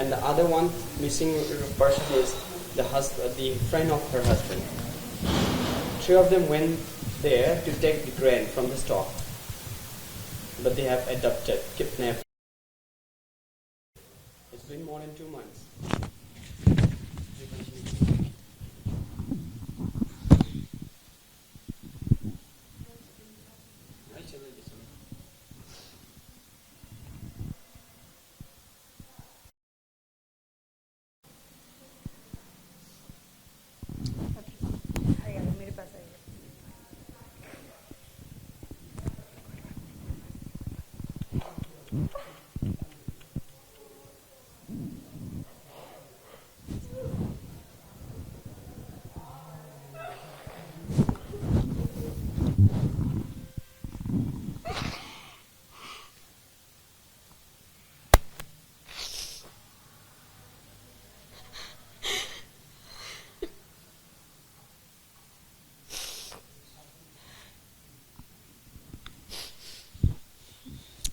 and the other one missing person is the friend of her husband. 3 of them went there to take the grain from the store, but they have kidnapped. It's been more than 2 months.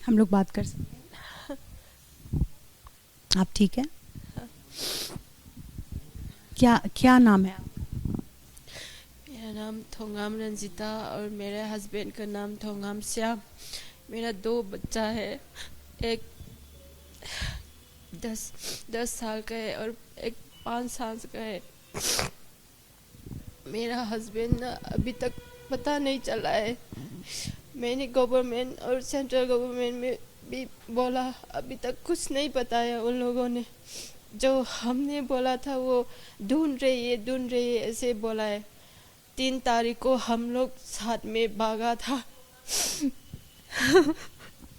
हम लोग बात कर सकते हैं? आप ठीक है? क्या नाम है आप? मेरा नाम थोंगाम रंजिता और मेरे हस्बैंड का नाम थोंगाम श्याम। मेरा 2 बच्चा है, एक 10 साल का है और एक 5 साल का है। मेरा हस्बैंड अभी तक पता नहीं चला है। मैंने गवर्नमेंट और सेंट्रल गवर्नमेंट में भी बोला, अभी तक कुछ नहीं बताया उन लोगों ने। जो हमने बोला था वो ढूंढ रही है ऐसे बोला है। 3 तारीख को हम लोग साथ में भागा था।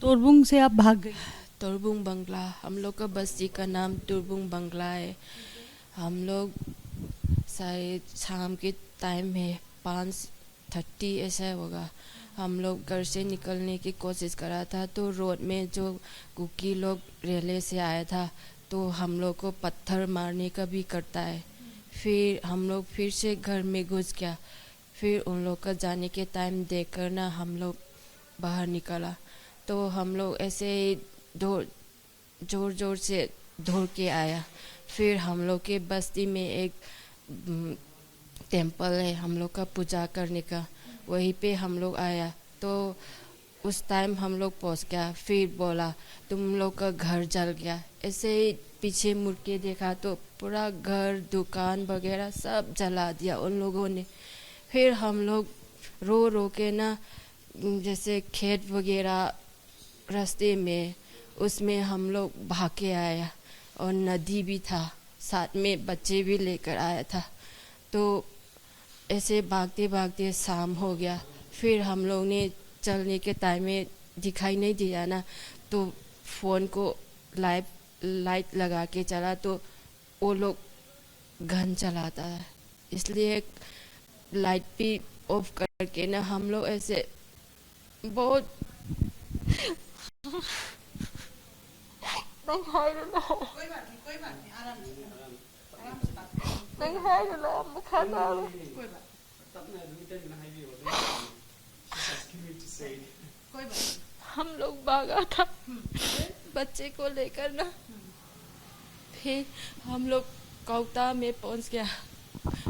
तोरबुंग से आप भाग गई? तोरबुंग बंगला, हम लोग का बस्ती का नाम तोरबुंग बंगला है। हम लोग शायद शाम के टाइम में 5:30 ऐसा होगा, हम लोग घर से निकलने की कोशिश करा था। तो रोड में जो कुकी लोग रेले से आया था तो हम लोग को पत्थर मारने का भी करता है। फिर हम लोग फिर से घर में घुस गया। फिर उन लोग का जाने के टाइम देखकर ना हम लोग बाहर निकला। तो हम लोग ऐसे जोर जोर से दौड़ के आया। फिर हम लोग के बस्ती में एक टेम्पल है हम लोग का पूजा करने का, वहीं पे हम लोग आया। तो उस टाइम हम लोग पहुंच गया। फिर बोला तुम लोग का घर जल गया। ऐसे ही पीछे मुड़ के देखा तो पूरा घर दुकान वगैरह सब जला दिया उन लोगों ने। फिर हम लोग रो रो के ना, जैसे खेत वगैरह रास्ते में उसमें हम लोग भाग के आया, और नदी भी था साथ में, बच्चे भी लेकर आया था। तो ऐसे भागते भागते शाम हो गया। फिर हम लोग ने चलने के टाइम में दिखाई नहीं दिया ना, तो फ़ोन को लाइट लगा के चला तो वो लोग गन चलाता है, इसलिए लाइट भी ऑफ करके ना हम लोग ऐसे बहुत हम लोग भागा था बच्चे को लेकर ना। फिर हम लोग कौता में पहुंच गया।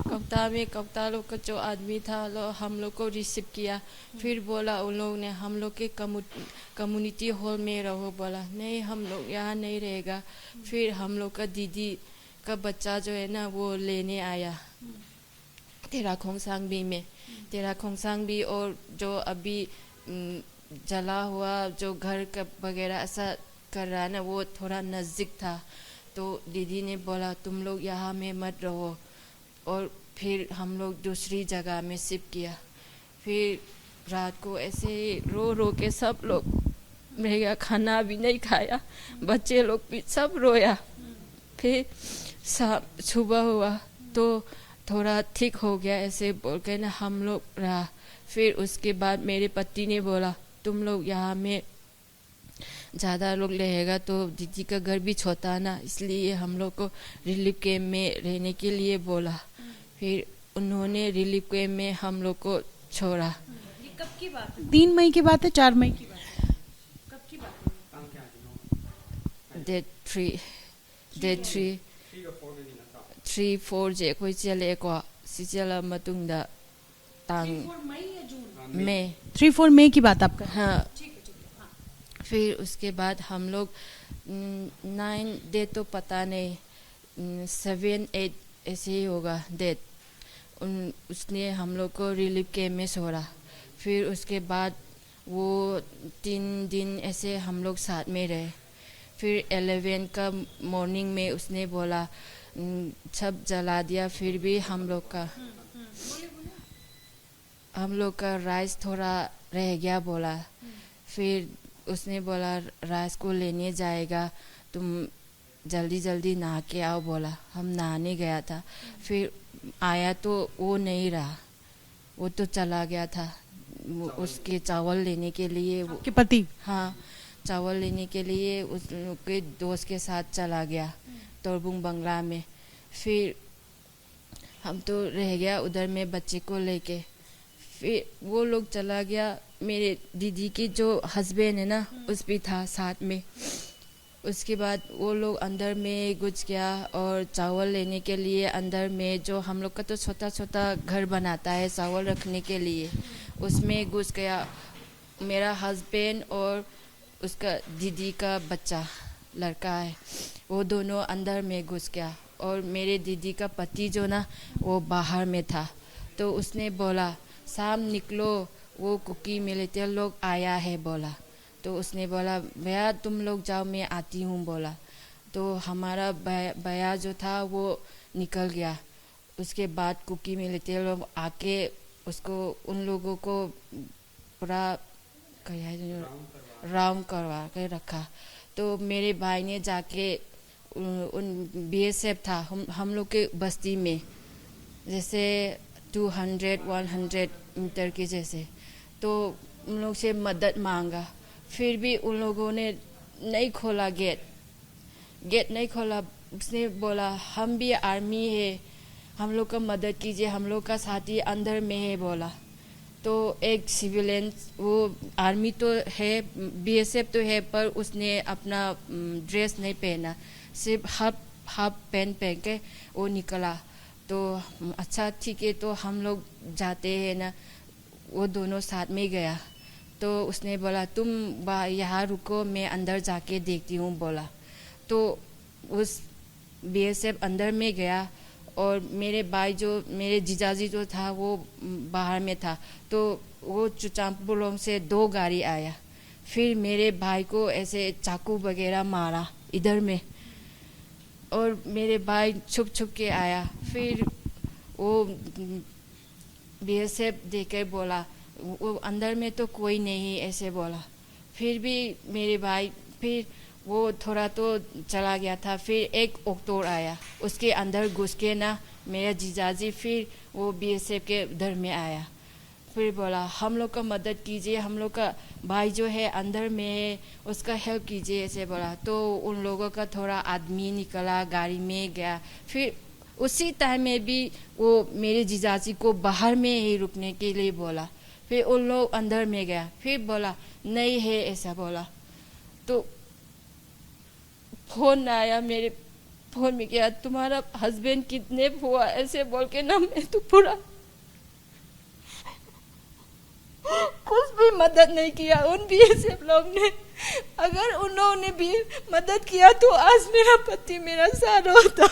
कौता लोग का जो आदमी था हम लोग को रिसीव किया। फिर बोला उन लोग ने हम लोग के कम्युनिटी हॉल में रहो। बोला नहीं, हम लोग यहाँ नहीं रहेगा। फिर हम लोग का दीदी का बच्चा जो है ना वो लेने आया तेरा खोंगसांग भी, और जो अभी जला हुआ जो घर का वगैरह ऐसा कर रहा है ना वो थोड़ा नज़दीक था। तो दीदी ने बोला तुम लोग यहाँ में मत रहो, और फिर हम लोग दूसरी जगह में शिफ्ट किया। फिर रात को ऐसे ही रो रो के सब लोग मेरा खाना भी नहीं खाया, बच्चे लोग भी सब रोया। फिर सुबह हुआ तो थोड़ा ठीक हो गया ऐसे बोल के ना हम लोग रहा। फिर उसके बाद मेरे पति ने बोला तुम लोग यहाँ में ज़्यादा लोग रहेगा तो दीदी का घर भी छोटा ना, इसलिए हम लोग को रिलीफ कैंप में रहने के लिए बोला। फिर उन्होंने रिलीफ कैंप में हम लोग को छोड़ा। ये कब की बात है? 3 मई की बात है, 4 मई की बात है? कब की बात है? Date 3 Day 3 3 4 je koi chele ko si chela matung da tang May 3-4 मई की बात आप कर रहे हाँ फिर उसके बाद हम लोग 9 डेट तो पता नहीं 7-8 ऐसे ही होगा डेट उसने हम लोग को रिलीफ कैम्प में छोड़ा फिर उसके बाद वो 3 दिन ऐसे हम लोग साथ में रहे फिर 11 का मॉर्निंग में उसने बोला सब जला दिया फिर भी हम लोग का राइस थोड़ा रह गया बोला फिर उसने बोला राइस को लेने जाएगा तुम जल्दी जल्दी नहा के आओ बोला हम नहाने गया था फिर आया तो वो नहीं रहा वो तो चला गया था उसके चावल लेने के लिए के पति हाँ चावल लेने के लिए उसके दोस्त के साथ चला गया तोरबुंग बंगला में फिर हम तो रह गया उधर में बच्चे को लेके फिर वो लोग चला गया मेरे दीदी की जो हस्बैंड है ना उस भी था साथ में उसके बाद वो लोग अंदर में घुस गया और चावल लेने के लिए अंदर में जो हम लोग का तो छोटा छोटा घर बनाता है चावल रखने के लिए उसमें घुस गया मेरा हस्बैंड और उसका दीदी का बच्चा लड़का है वो दोनों अंदर में घुस गया और मेरे दीदी का पति जो ना वो बाहर में था तो उसने बोला शाम निकलो वो कुकी मिलिटेयर लोग आया है बोला तो उसने बोला भैया तुम लोग जाओ मैं आती हूँ बोला तो हमारा भैया जो था वो निकल गया उसके बाद कुकी मिलिटेयर लोग आके उसको उन लोगों को पूरा राउंड करवा के रखा तो मेरे भाई ने जाके उन बीएसएफ था हम लोग के बस्ती में जैसे 200-100 मीटर के जैसे तो उन लोग से मदद मांगा फिर भी उन लोगों ने नहीं खोला गेट नहीं खोला उसने बोला हम भी आर्मी है हम लोग का मदद कीजिए हम लोग का साथी अंदर में है बोला तो एक सिविलियन वो आर्मी तो है बीएसएफ तो है पर उसने अपना ड्रेस नहीं पहना सिर्फ हाफ पैंट पहन के वो निकला तो अच्छा ठीक है तो हम लोग जाते हैं ना वो दोनों साथ में गया तो उसने बोला तुम यहाँ रुको मैं अंदर जाके देखती हूँ बोला तो उस बीएसएफ अंदर में गया और मेरे भाई जो मेरे जीजाजी जो था वो बाहर में था तो वो चुचामपुलों से 2 गाड़ी आया फिर मेरे भाई को ऐसे चाकू वगैरह मारा इधर में और मेरे भाई छुप छुप के आया फिर वो बीएसएफ देकर बोला वो अंदर में तो कोई नहीं ऐसे बोला फिर भी मेरे भाई फिर वो थोड़ा तो चला गया था फिर एक ऑक्टोबर आया उसके अंदर घुस के ना मेरा जीजाजी फिर वो बीएसएफ के उधर में आया फिर बोला हम लोग का मदद कीजिए हम लोग का भाई जो है अंदर में है उसका हेल्प कीजिए ऐसे बोला तो उन लोगों का थोड़ा आदमी निकला गाड़ी में गया फिर उसी टाइम में भी वो मेरे जीजाजी को बाहर में ही रुकने के लिए बोला फिर उन लोग अंदर में गया फिर बोला नहीं है ऐसा बोला तो फोन आया मेरे फोन में क्या तुम्हारा हस्बैंड किडनैप हुआ ऐसे बोल के ना मैं तो पूरा कुछ भी मदद नहीं किया उन बीएसएफ लोग ने अगर उन्होंने भी मदद किया तो आज मेरा पति मेरा साथ होता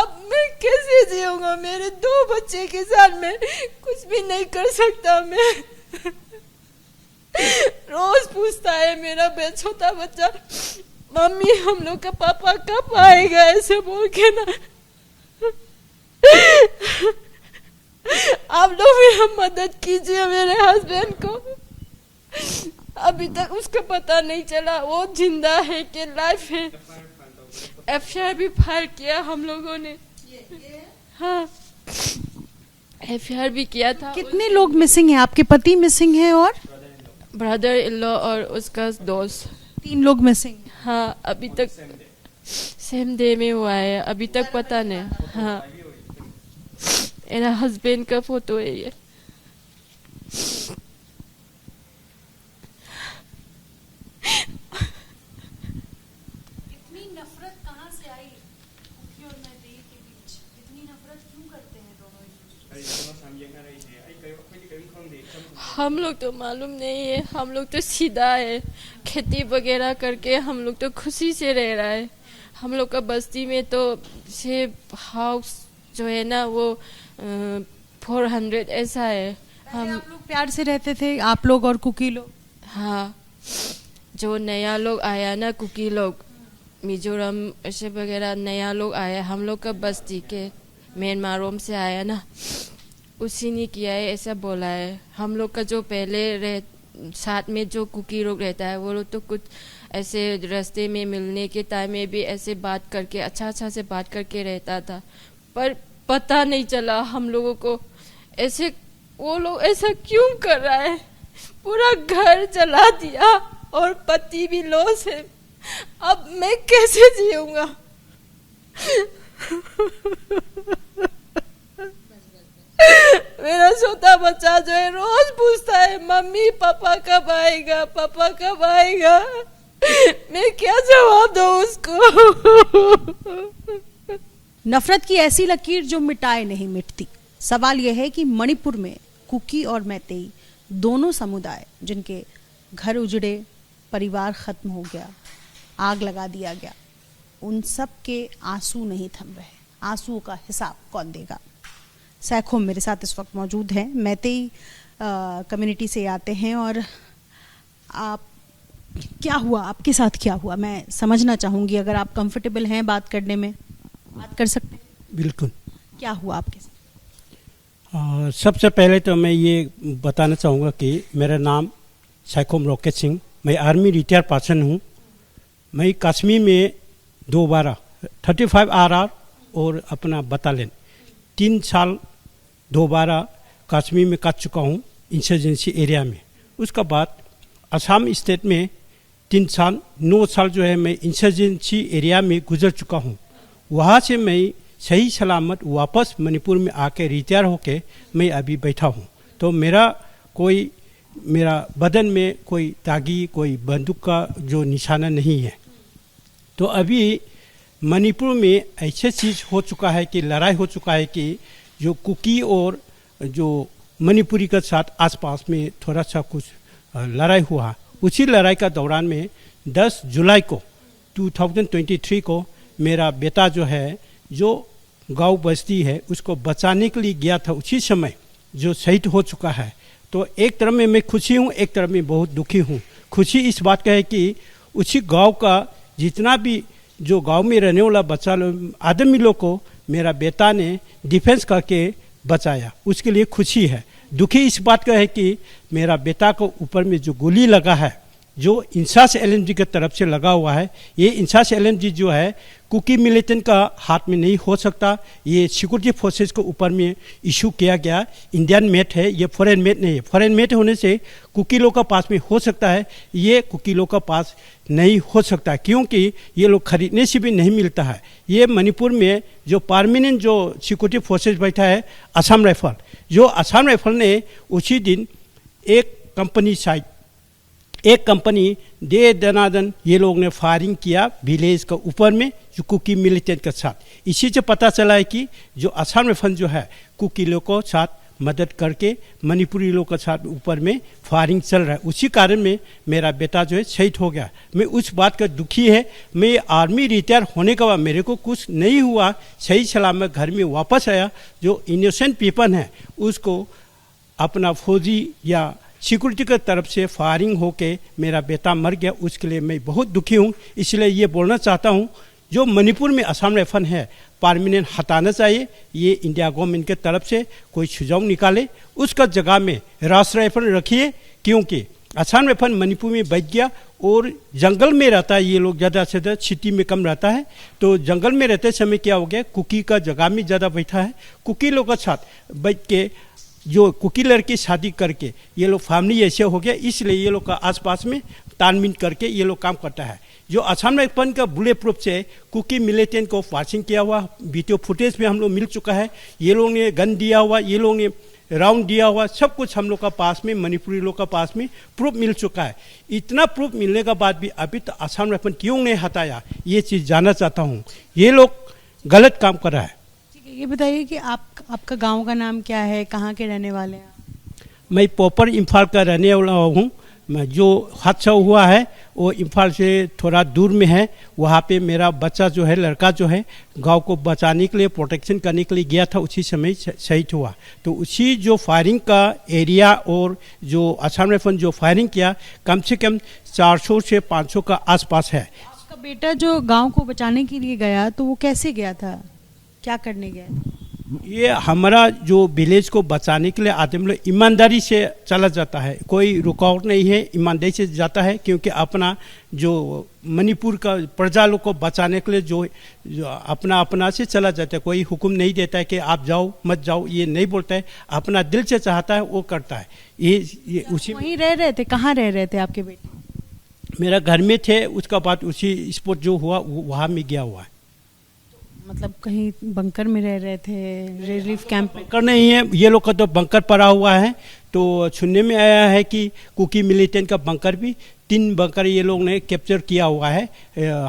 अब मैं कैसे जीऊंगा मेरे 2 बच्चे के साथ में कुछ भी नहीं कर सकता मैं रोज पूछता है मेरा छोटा बच्चा मम्मी हम लोग का पापा कब आएगा ऐसे बोल के ना आप लोग मेरा मदद कीजिए मेरे हस्बैंड को अभी तक उसका पता नहीं चला वो जिंदा है कि लाइफ है एफआईआर भी फाइल किया हम लोगों ने हाँ एफआईआर भी किया था कितने लोग मिसिंग हैं आपके पति मिसिंग हैं और ब्रदर इन लॉ और उसका दोस्त 3 लोग मिसिंग हाँ अभी तक सेम डे में हुआ है अभी तक पता नहीं हाँ मेरा हस्बैंड का फोटो है ये कितनी नफरत कहाँ से आई कुकी और मैतेई के बीच? इतनी नफरत क्यों करते हैं दोनों एक दूसरे? हम लोग तो मालूम नहीं है, हम लोग तो सीधा है, खेती वगैरह करके हम लोग तो खुशी से रह रहा है। हम लोग का बस्ती में तो से हाउस जो है ना वो 400 ऐसा है। हम आप लोग प्यार से रहते थे, आप लोग और कुकी लोग? हाँ, जो नया लोग आया ना, कुकी लोग मिजोरम ऐसे वगैरह नया लोग आया, हम लोग का बस्ती के म्यांमार से आया ना, उसी ने किया है, ऐसा बोला है। हम लोग का जो पहले साथ में जो कुकी लोग रहता है वो लोग तो कुछ ऐसे रास्ते में मिलने के टाइम में भी ऐसे बात करके अच्छा से बात करके रहता था, पर पता नहीं चला हम लोगों को ऐसे वो लोग ऐसा क्यों कर रहा है। पूरा घर जला दिया और पति भी लॉस है, अब मैं कैसे जीऊंगा? मेरा छोटा बच्चा जो है रोज पूछता है मम्मी पापा कब आएगा, पापा कब आएगा। मैं क्या जवाब दूं उसको? नफरत की ऐसी लकीर जो मिटाए नहीं मिटती। सवाल यह है कि मणिपुर में कुकी और मैतेई दोनों समुदाय जिनके घर उजड़े, परिवार खत्म हो गया, आग लगा दिया गया, उन सब के आंसू नहीं थम रहे। आंसुओं का हिसाब कौन देगा? सैखोम मेरे साथ इस वक्त मौजूद हैं, मैतेई कम्युनिटी से आते हैं। और आप क्या हुआ, आपके साथ क्या हुआ, मैं समझना चाहूँगी। अगर आप कंफर्टेबल हैं बात करने में, बात कर सकते हैं? बिल्कुल। क्या हुआ आपके साथ? सबसे पहले तो मैं ये बताना चाहूँगा कि मेरा नाम सैखोम रॉकेट सिंह, मैं आर्मी रिटायर पर्सन हूँ। मैं कश्मीर में 2 बार 35 RR और अपना बटालियन 3 साल 2 बार कश्मीर में काट चुका हूँ इंसर्जेंसी एरिया में। उसका बाद असम स्टेट में 3 साल 9 साल जो है मैं इंसर्जेंसी एरिया में गुजर चुका हूँ। वहाँ से मैं सही सलामत वापस मणिपुर में आके रिटायर होके मैं अभी बैठा हूँ। तो मेरा बदन में कोई दागी, कोई बंदूक का जो निशाना नहीं है। तो अभी मणिपुर में ऐसे चीज़ हो चुका है कि लड़ाई हो चुका है कि जो कुकी और जो मणिपुरी के साथ आसपास में थोड़ा सा कुछ लड़ाई हुआ। उसी लड़ाई का दौरान में 10 जुलाई को 2023 को मेरा बेटा जो है, जो गांव बस्ती है, उसको बचाने के लिए गया था, उसी समय जो शहीद हो चुका है। तो एक तरफ में मैं खुशी हूँ, एक तरफ में बहुत दुखी हूँ। खुशी इस बात का है कि उसी गांव का जितना भी जो गांव में रहने वाला बच्चा आदमी लोग को मेरा बेटा ने डिफेंस करके बचाया, उसके लिए खुशी है। दुखी इस बात का है कि मेरा बेटा को ऊपर में जो गोली लगा है, जो इंसास LMG की तरफ से लगा हुआ है, ये इंसास LMG जो है कुकी मिलिटेंट का हाथ में नहीं हो सकता। ये सिक्योरिटी फोर्सेस को ऊपर में इशू किया गया, इंडियन मेड है, ये फॉरेन मेड नहीं है। फॉरेन मेड होने से कुकी लोग का पास में हो सकता है, ये कुकी लोग का पास नहीं हो सकता, क्योंकि ये लोग खरीदने से भी नहीं मिलता है। ये मणिपुर में जो परमानेंट जो सिक्योरिटी फोर्सेस बैठा है असम राइफल, जो असम राइफल ने उसी दिन एक कंपनी दे दनादन ये लोग ने फायरिंग किया विलेज का ऊपर में जो कुकी मिलिटेंट के साथ। इसी से पता चला है कि जो असम राइफल जो है कुकी लोग को साथ मदद करके मणिपुरी लोग के साथ ऊपर में फायरिंग चल रहा है। उसी कारण में मेरा बेटा जो है शहीद हो गया। मैं उस बात का दुखी है। मैं आर्मी रिटायर होने के बाद मेरे को कुछ नहीं हुआ, सही सलामत घर में वापस आया। जो इनोसेंट पीपल हैं उसको अपना फौजी या सिक्योरिटी की तरफ से फायरिंग होके मेरा बेटा मर गया, उसके लिए मैं बहुत दुखी हूँ। इसलिए ये बोलना चाहता हूँ, जो मणिपुर में असम राइफल है परमानेंट हटाना चाहिए। ये इंडिया गवर्नमेंट के तरफ से कोई सुझाव निकाले, उसका जगह में राष्ट्र राइफल रखिए, क्योंकि असम राइफल मणिपुर में बैठ गया और जंगल में रहता है। ये लोग ज़्यादा से ज़्यादा सिटी में कम रहता है, तो जंगल में रहते समय क्या हो गया, कुकी का जगह में ज़्यादा बैठा है। कुकी लोग के साथ बैठ के जो कुकी लड़की शादी करके ये लोग फैमिली ऐसे हो गया, इसलिए ये लोग का आसपास में तालमेल करके ये लोग काम करता है। जो असम राइफल का बुलेट प्रूफ से कुकी मिलिटेंट को पासिंग किया हुआ वीडियो फुटेज में हम लोग मिल चुका है। ये लोग ने गन दिया हुआ, ये लोग ने राउंड दिया हुआ, सब कुछ हम लोग का पास में, मणिपुरी लोग का पास में प्रूफ मिल चुका है। इतना प्रूफ मिलने के बाद भी अभी तो असम राइफल क्यों नहीं हटाया, ये चीज़ जानना चाहता हूँ। ये लोग गलत काम कर रहा है। ठीक है, ये बताइए कि आपका गांव का नाम क्या है, कहाँ के रहने वाले हैं? मैं प्रॉपर इम्फाल का रहने वाला हूँ। जो हादसा हुआ है वो इम्फाल से थोड़ा दूर में है। वहाँ पे मेरा बच्चा जो है, लड़का जो है, गांव को बचाने के लिए, प्रोटेक्शन करने के लिए गया था, उसी समय शहीद हुआ। तो उसी जो फायरिंग का एरिया और जो असम राइफल जो फायरिंग किया, कम से कम 400 से 500 का आसपास है। आपका बेटा जो गांव को बचाने के लिए गया, तो वो कैसे गया था, क्या करने गया था? ये हमारा जो विलेज को बचाने के लिए आदमी लोग ईमानदारी से चला जाता है, कोई रुकावट नहीं है, ईमानदारी से जाता है। क्योंकि अपना जो मणिपुर का प्रजा लोग को बचाने के लिए जो अपना से चला जाता है। कोई हुक्म नहीं देता है कि आप जाओ मत जाओ, ये नहीं बोलता है। अपना दिल से चाहता है वो करता है। ये उसी वहीं रह रहे थे? कहाँ रह रहे थे आपके बेटे? मेरा घर में थे, उसका बाद उसी स्पॉट जो हुआ वहाँ में गया हुआ है। मतलब कहीं बंकर में रह रहे थे, रिलीफ कैंप में? बंकर नहीं है, ये लोग का तो बंकर पड़ा हुआ है। तो सुनने में आया है कि कुकी मिलिटेंट का बंकर भी 3 बंकर ये लोग ने कैप्चर किया हुआ है,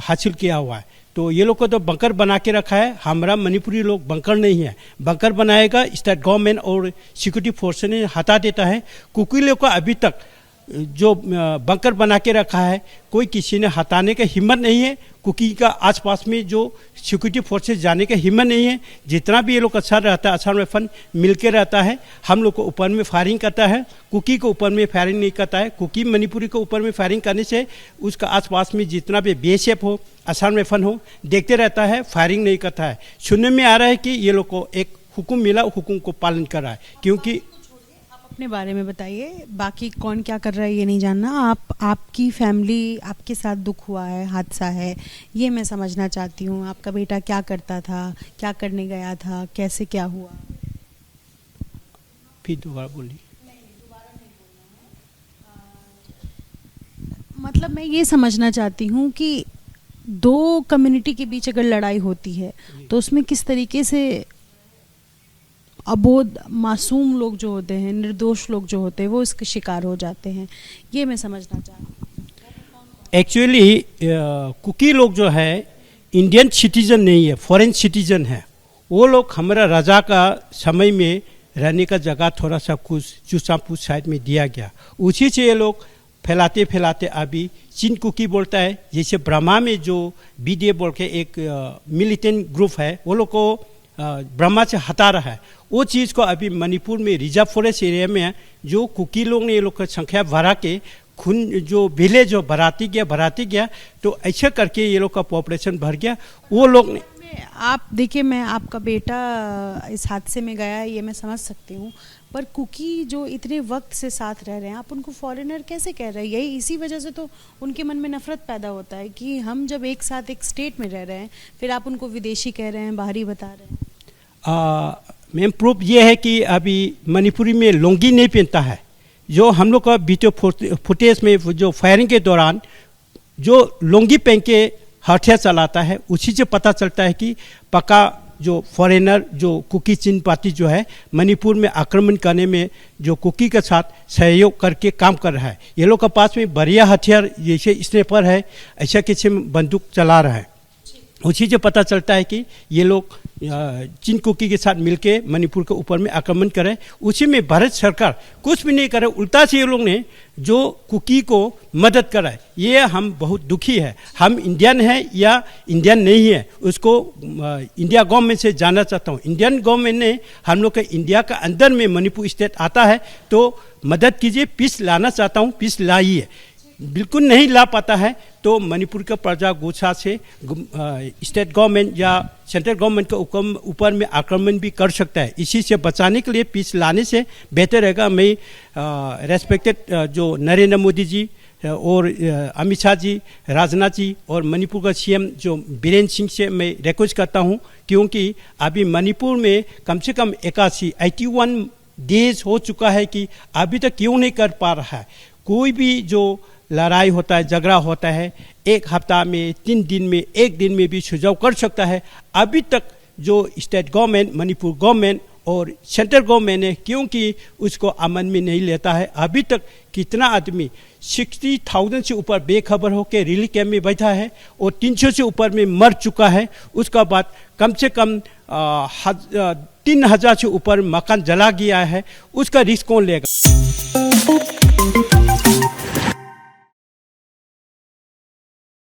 हासिल किया हुआ है। तो ये लोग को तो बंकर बना के रखा है। हमारा मणिपुरी लोग बंकर नहीं है। बंकर बनाएगा स्टेट गवर्नमेंट और सिक्योरिटी फोर्स ने हटा देता है। कुकी लोग का अभी तक जो बंकर बना के रखा है, कोई किसी ने हटाने का हिम्मत नहीं है। कुकी का आसपास में जो सिक्योरिटी फोर्सेस जाने का हिम्मत नहीं है। जितना भी ये लोग अच्छा रहता है, असम राइफल मिल के रहता है, हम लोग को ऊपर में फायरिंग करता है, कुकी को ऊपर में फायरिंग नहीं करता है। कुकी मणिपुरी को ऊपर में फायरिंग करने से उसका आसपास में जितना भी BSF हो, असम राइफल हो, देखते रहता है, फायरिंग नहीं करता है। सुनने में आ रहा है कि ये लोग को एक हुक्म मिला, हुक्म को पालन कर रहा है। क्योंकि अपने बारे में बताइए, बाकी कौन क्या कर रहा है ये नहीं जानना। आपकी फैमिली, आपके साथ दुख हुआ है, हादसा है, ये मैं समझना चाहती हूँ। आपका बेटा क्या करता था, क्या करने गया था, कैसे क्या हुआ? फिर दोबारा बोलिए। मतलब मैं ये समझना चाहती हूँ कि 2 कम्युनिटी के बीच अगर लड़ाई होती है तो उसमें किस तरीके से अबोध मासूम लोग जो होते हैं, निर्दोष लोग जो होते हैं, वो इसके शिकार हो जाते हैं, ये मैं समझना चाहती हूँ। एक्चुअली कुकी लोग जो है इंडियन सिटीजन नहीं है, फॉरेन सिटीजन है। वो लोग हमारा राजा का समय में रहने का जगह थोड़ा सा कुछ चुसापुर साइड में दिया गया। उसी से ये लोग फैलाते फैलाते अभी चीन कुकी बोलता है। जैसे ब्रह्मा में जो BDF बोल के एक मिलिटेंट ग्रुप है, वो लोग को ब्रह्मा से हटा रहा है। वो चीज़ को अभी मणिपुर में रिजर्व फॉरेस्ट एरिया में है, जो कुकी लोग ने ये लोग की संख्या बढ़ा के खून जो विलेज जो बढ़ाती गया, तो ऐसा करके ये लोग का पॉपुलेशन बढ़ गया। वो लोग ने आप देखिए, मैं आपका बेटा इस हादसे में गया है ये मैं समझ सकती हूँ, पर कुकी जो इतने वक्त से साथ रह रहे हैं, आप उनको फॉरेनर कैसे कह रहे हैं? यही इसी वजह से तो उनके मन में नफरत पैदा होता है कि हम जब एक साथ एक स्टेट में रह रहे हैं, फिर आप उनको विदेशी कह रहे हैं, बाहरी बता रहे हैं। मैम प्रूफ ये है कि अभी मणिपुरी में लुंगी नहीं पहनता है। जो हम लोग का वीडियो फुटेज में जो फायरिंग के दौरान जो लुंगी पहन के हथियार चलाता है, उसी से पता चलता है कि पक्का जो फॉरेनर जो कुकी चीन पार्टी जो है मणिपुर में आक्रमण करने में जो कुकी के साथ सहयोग करके काम कर रहा है। ये लोग के पास में बढ़िया हथियार जैसे स्नेपर है, ऐसा किस्म बंदूक चला रहा है। उसी से पता चलता है कि ये लोग चीन कुकी के साथ मिलके मणिपुर के ऊपर में आक्रमण करे। उसी में भारत सरकार कुछ भी नहीं करे, उल्टा से ये लोग ने जो कुकी को मदद करा है। ये हम बहुत दुखी है। हम इंडियन है या इंडियन नहीं है, उसको इंडिया गवर्नमेंट से जानना चाहता हूँ। इंडियन गवर्नमेंट ने हम लोग के इंडिया का अंदर में मणिपुर स्टेट आता है तो मदद कीजिए, पीस लाना चाहता हूँ, पीस लाइए। बिल्कुल नहीं ला पाता है तो मणिपुर का प्रजा गुस्सा से स्टेट गवर्नमेंट या सेंट्रल गवर्नमेंट के ऊपर में आक्रमण भी कर सकता है। इसी से बचाने के लिए पीस लाने से बेहतर रहेगा। मैं रेस्पेक्टेड जो नरेंद्र मोदी जी और अमित शाह जी, राजनाथ जी और मणिपुर का CM जो बीरेन्द्र सिंह से मैं रिक्वेस्ट करता हूं, क्योंकि अभी मणिपुर में कम से कम 81 डेज हो चुका है कि अभी तक क्यों नहीं कर पा रहा है। कोई भी जो लड़ाई होता है, झगड़ा होता है, 1 हफ्ता में, 3 दिन में, 1 दिन में भी सुलझाव कर सकता है। अभी तक जो स्टेट गवर्नमेंट, मणिपुर गवर्नमेंट और सेंट्रल गवर्नमेंट ने क्योंकि उसको अमल में नहीं लेता है, अभी तक कितना आदमी 60,000 से ऊपर बेखबर होकर रिलीफ कैंप में बैठा है और 300 से ऊपर में मर चुका है। उसका बाद कम से कम 3,000 से ऊपर मकान जला गया है। उसका रिस्क कौन लेगा?